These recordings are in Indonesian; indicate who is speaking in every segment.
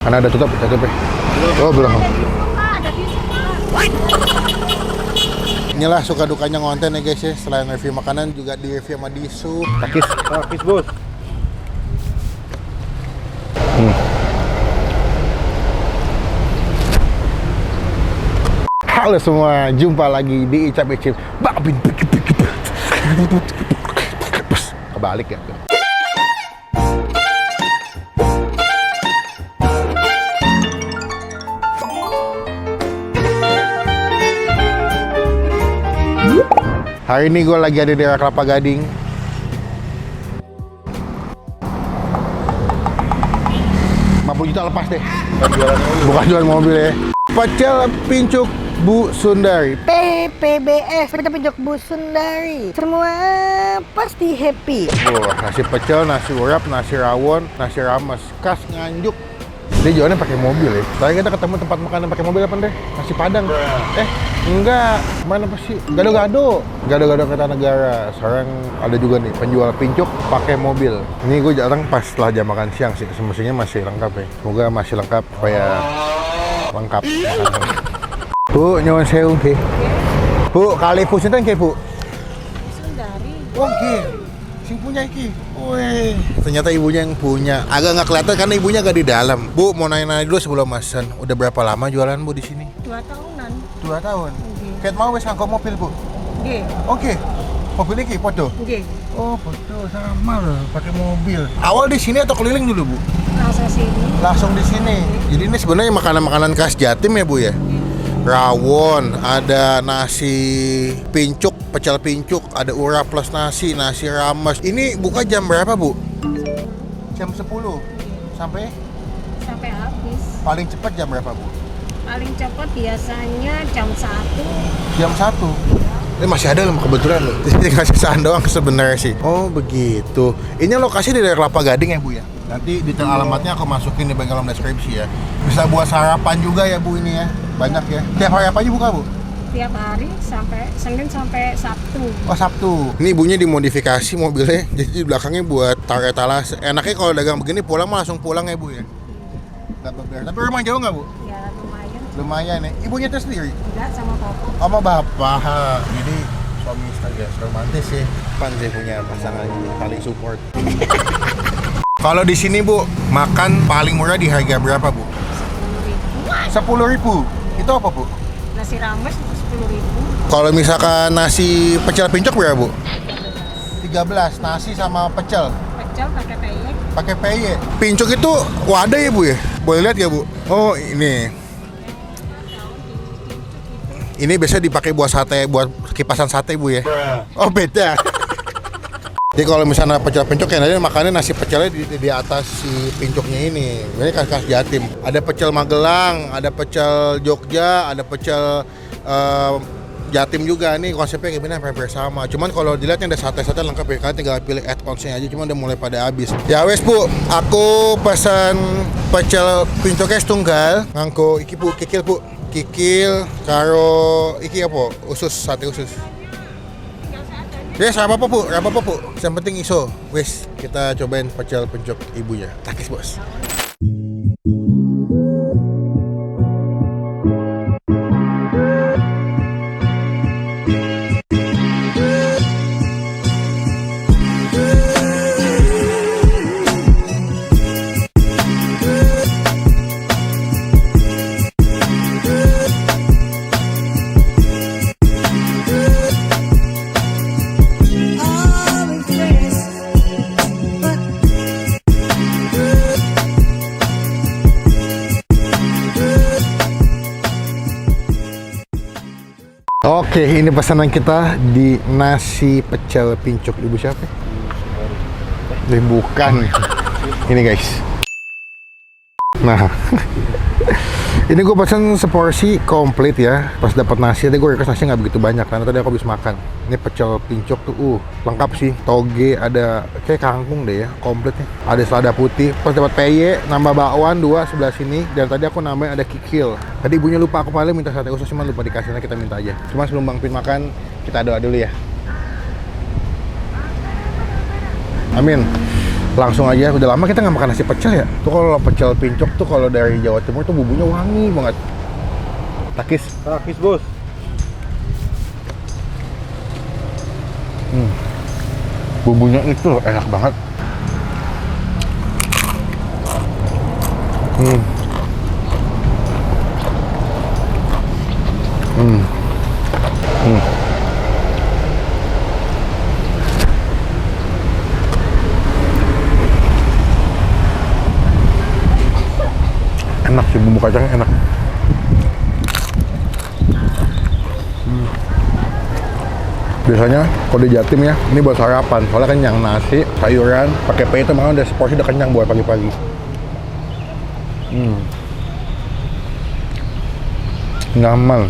Speaker 1: Karena ada tutup ya. Oh belum. Inilah suka dukanya ngonten ya guys ya. Selain review makanan juga di review sama di sup.
Speaker 2: Takis bos.
Speaker 1: Halo semua, jumpa lagi di Icap Icip Babin. Kebalik ya. Hari ini gue lagi ada di daerah Kelapa Gading. Juta lepas deh. Bukan jualan mobil ya. Pecel pincuk Bu Sundari.
Speaker 3: PPBS, Pecel Pincuk Bu Sundari. Semua pasti happy.
Speaker 1: Nasi pecel, nasi urap, nasi rawon, nasi rames, khas Nganjuk. Dia jualnya pakai mobil ya. Tadi kita ketemu tempat makanan pakai mobil apa deh? Nasi Padang. Enggak. Mana apa sih? Gado-gado. Gado-gado Kertanegara. Sekarang ada juga nih penjual pincuk pakai mobil. Ini gue jarang pas setelah jam makan siang sih. Semestinya masih lengkap ya. Semoga masih lengkap supaya lengkap. Bu, nyuwun sewu nggih. Bu, kali pusinten nggih, Bu?
Speaker 3: Sundari.
Speaker 1: Oh, nggih. Sing punya iki. Wih, ternyata ibunya yang punya. Agak nggak kelihatan karena ibunya nggak di dalam. Bu, mau nanya-nanya dulu sebelum pesan. Udah berapa lama jualan Bu di sini?
Speaker 3: 2 tahunan.
Speaker 1: 2 tahun.
Speaker 3: Nggih.
Speaker 1: Ket mau wis nganggo mobil, Bu?
Speaker 3: Nggih.
Speaker 1: Oke. Mobil iki podo.
Speaker 3: Nggih.
Speaker 1: Oh, podo sama loh, pakai mobil. Awal di sini atau keliling dulu, Bu?
Speaker 3: Langsung sini.
Speaker 1: Langsung di sini. Jadi ini sebenarnya makanan-makanan khas Jatim ya, Bu ya? Rawon, ada nasi pincuk, pecel pincuk, ada urap plus nasi, nasi rames. Ini buka jam berapa, Bu? Jam 10 sampai
Speaker 3: habis.
Speaker 1: paling cepat jam berapa, Bu?
Speaker 3: Paling cepat biasanya jam 1.
Speaker 1: Jam 1. Masih ada loh kebetulan loh. Tinggal sisaan doang sebenarnya sih. Oh, begitu. Ini lokasi di daerah Kelapa Gading ya, Bu ya? Nanti detail alamatnya aku masukin di bagian deskripsi ya. Bisa buat sarapan juga ya, Bu, ini ya. Banyak ya. Tiap hari apa aja buka, Bu?
Speaker 3: Tiap hari sampai Senin sampai Sabtu.
Speaker 1: Oh, Sabtu. Ini ibunya dimodifikasi mobilnya. Jadi di belakangnya buat taruh etalase. Enaknya kalau dagang begini pulang mah langsung pulang ya, Bu ya. Nggak beber. Tapi rumah jauh nggak, Bu?
Speaker 3: Ya lumayan.
Speaker 1: Lumayan ya. Ibunya tuh sendiri?
Speaker 3: Enggak sama bapak.
Speaker 1: Sama bapak. Jadi suami istri guys, romantis ya. Pan sih punya pasangan paling support. Kalau di sini, Bu, makan paling murah di harga berapa, Bu? 10.000. Itu apa, Bu?
Speaker 3: Nasi rames 10.000.
Speaker 1: Kalau misalkan nasi pecel pincuk berapa, Bu? 13. Nasi sama pecel.
Speaker 3: Pecel pakai peyek.
Speaker 1: Pakai peye. Pincuk itu wadah ya, Bu ya? Boleh lihat ya, Bu? Oh, ini. Ini biasa dipakai buat sate, buat kipasan sate, Bu ya? Oh, beda. Jadi kalau misalnya pecel pincuk yang ada makannya nasi pecelnya di atas si pincuknya ini. Ini khas Jatim. Ada pecel Magelang, ada pecel Jogja, ada pecel Jatim juga. Nih konsepnya kayak gini hampir sama. Cuman kalau dilihatnya ada sate-sate lengkap ya. Kalian tinggal pilih add-onsnya aja. Cuman udah mulai pada habis. Ya wes, Bu, aku pesan pecel pincuknya setunggal. Nganggo iki, Bu, kikil, Bu. Kikil karo iki apa? Usus, sate usus. Ya, apa-apa, Bu. Apa-apa, Bu. Yang penting iso. Wes, kita cobain pecel pincuk ibunya. Takis, Bos. Oke, ini pesanan kita di nasi pecel pincuk ibu siapa? Bukan. Ini guys. Nah, ini gue pesan seporsi komplit ya. Pas dapat nasi, tadi gue request nasi nggak begitu banyak karena tadi aku habis makan. Ini pecel pincuk tuh, lengkap sih. Toge, ada kayak kangkung deh ya, komplit nih. Ada selada putih. Pas dapat peye, nambah bakwan 2 sebelah sini. Dan tadi aku nambahin ada kikil. Tadi ibunya lupa, aku paling minta sate usus, cuma lupa dikasih, kita minta aja. Cuma sebelum Bang Pin makan, kita doa dulu ya. Amin. Langsung aja, udah lama kita nggak makan nasi pecel ya. Tuh kalau pecel pincuk tuh kalau dari Jawa Timur tuh bumbunya wangi banget. Takis.
Speaker 2: Takis bos.
Speaker 1: Bumbunya itu enak banget. Enak sih, bumbu kacangnya enak. Biasanya kalau di Jatim ya, ini buat sarapan. Soalnya kenyang, nasi, sayuran, pakai pay itu malah udah seporsi udah kenyang buat pagi-pagi. Nyaman.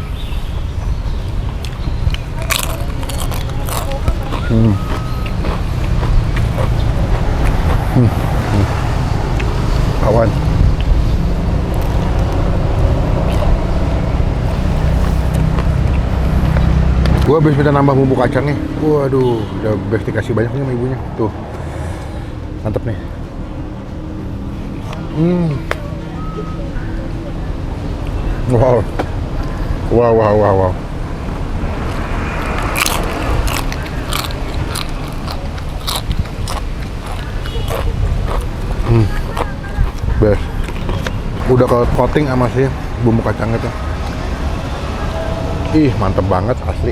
Speaker 1: Kawan. Gua habis minta nambah bumbu kacangnya. Waduh, udah habis dikasih banyak nih sama ibunya. Tuh. Mantep nih. Wow. Wow. Best. Udah ke coating sama si bumbu kacang itu. Ih, mantep banget asli.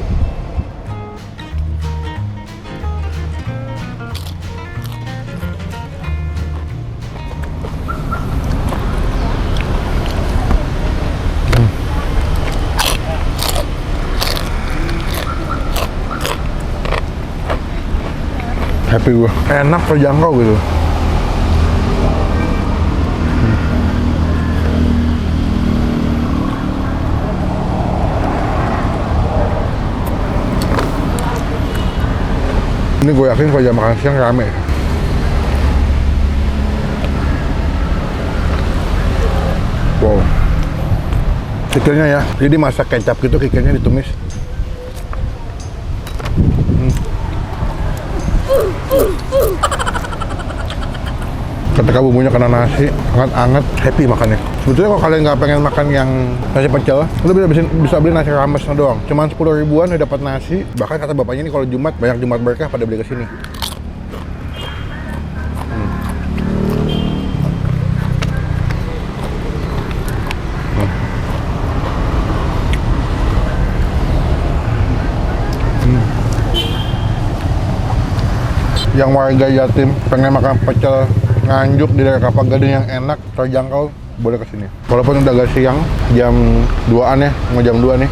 Speaker 1: Happy gue, enak, terjangkau gitu. Ini gue yakin kalau jam makan siang rame. Wow. Kikilnya ya, jadi masak kecap gitu, kikilnya ditumis. Ketika bumbunya kena nasi, hangat-hangat, happy makannya. Sebetulnya kalau kalian nggak pengen makan yang nasi pecel, lu bisa beli nasi ramesnya doang. Cuman 10 ribuan udah dapat nasi. Bahkan kata bapaknya ini kalau Jumat, banyak Jumat berkah pada beli ke sini. Yang warga Jatim pengen makan pecel Nganjuk di daerah Kelapa Gading yang enak, terjangkau, boleh kesini. Walaupun udah agak siang, jam 2-an ya, mau jam 2 nih.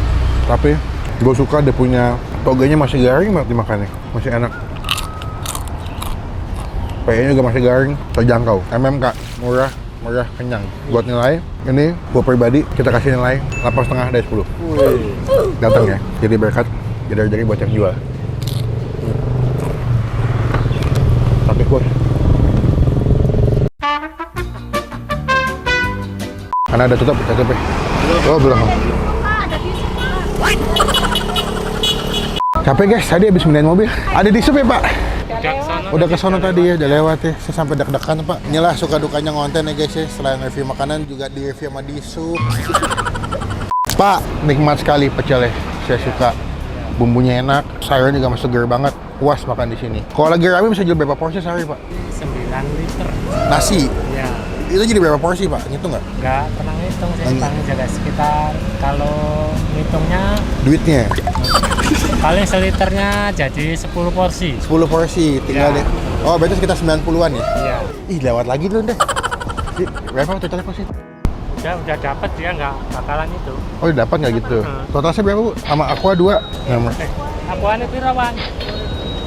Speaker 1: Tapi gue suka dia punya togenya masih garing banget dimakannya, masih enak. PE-nya juga masih garing, terjangkau. MMK, murah, kenyang. Buat nilai, ini gue pribadi kita kasih nilai 8,5 dari 10. Datang ya, jadi berkat, jadi buat yang jual. Tapi bos. Karena ada tutup ya. Oh, belum. Capek guys, tadi habis mindahin mobil. Ada di sup ya, Pak? Udah ke sono tadi ya, udah lewat ya. Saya sampai deg-degan, Pak. Inilah suka dukanya ngonten ya guys ya. Selain review makanan juga di review sama di sup. Pak, nikmat sekali pecelnya. Saya suka. Bumbunya enak, sayurnya juga masih seger banget. Puas makan di sini. Kalau lagi rame bisa jual berapa porsi sehari, Pak?
Speaker 4: 9 liter.
Speaker 1: Nasi?
Speaker 4: Ya.
Speaker 1: Itu jadi berapa porsi, Pak? Ngitung nggak?
Speaker 4: Nggak pernah ngitung, saya paling jaga sekitar. Kalau ngitungnya
Speaker 1: Duitnya?
Speaker 4: paling seliternya jadi 10 porsi.
Speaker 1: 10 porsi, tinggal
Speaker 4: Ya.
Speaker 1: deh. Oh, berarti sekitar 90-an ya?
Speaker 4: Iya.
Speaker 1: Ih, lewat lagi dulu deh. Berapa totalnya porsi?
Speaker 4: Udah dapat, dia nggak bakalan itu.
Speaker 1: Oh, dapat nggak gitu? Totalnya berapa, Bu? Sama Aqua 2? Nama.
Speaker 4: Apaan itu rawan?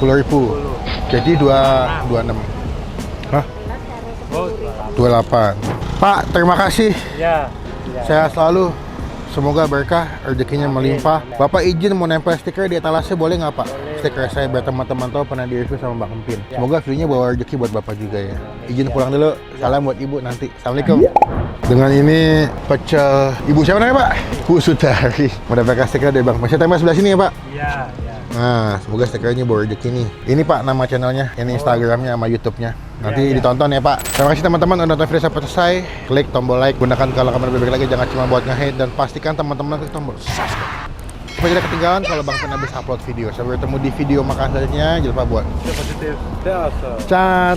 Speaker 1: 10.000. Jadi 26. Hah?
Speaker 4: Oh,
Speaker 1: 28. Pak, terima kasih.
Speaker 4: ya.
Speaker 1: Sehat selalu. Semoga berkah, rezekinya melimpah. Bapak izin mau nempel stiker di etalasnya boleh nggak, Pak? Stiker saya biar teman-teman tahu pernah di-review sama Mbak Kempin. Semoga videonya bawa rezeki buat Bapak juga ya. Izin pulang dulu. Salam buat Ibu nanti. Assalamualaikum. Dengan ini pecel Ibu siapa namanya, Pak? Bu Sutari. Mau dapatkan stiker dari Bang. Masih tempel sebelah sini ya, Pak?
Speaker 4: Iya.
Speaker 1: Nah, semoga stikernya bawa rezeki nih. Ini Pak nama channelnya, ini Instagramnya sama YouTube-nya. Nanti
Speaker 4: Iya, iya.
Speaker 1: ditonton ya Pak. Terima kasih teman-teman udah nonton video sampai selesai. Klik tombol like, gunakan kalau kamu lebih baik lagi, jangan cuma buat nge-hate, dan pastikan teman-teman klik tombol subscribe supaya tidak ketinggalan kalau Bang Pen habis upload video. Sampai bertemu di video makan selanjutnya. Jangan lupa buat
Speaker 2: Positif.
Speaker 1: Chan.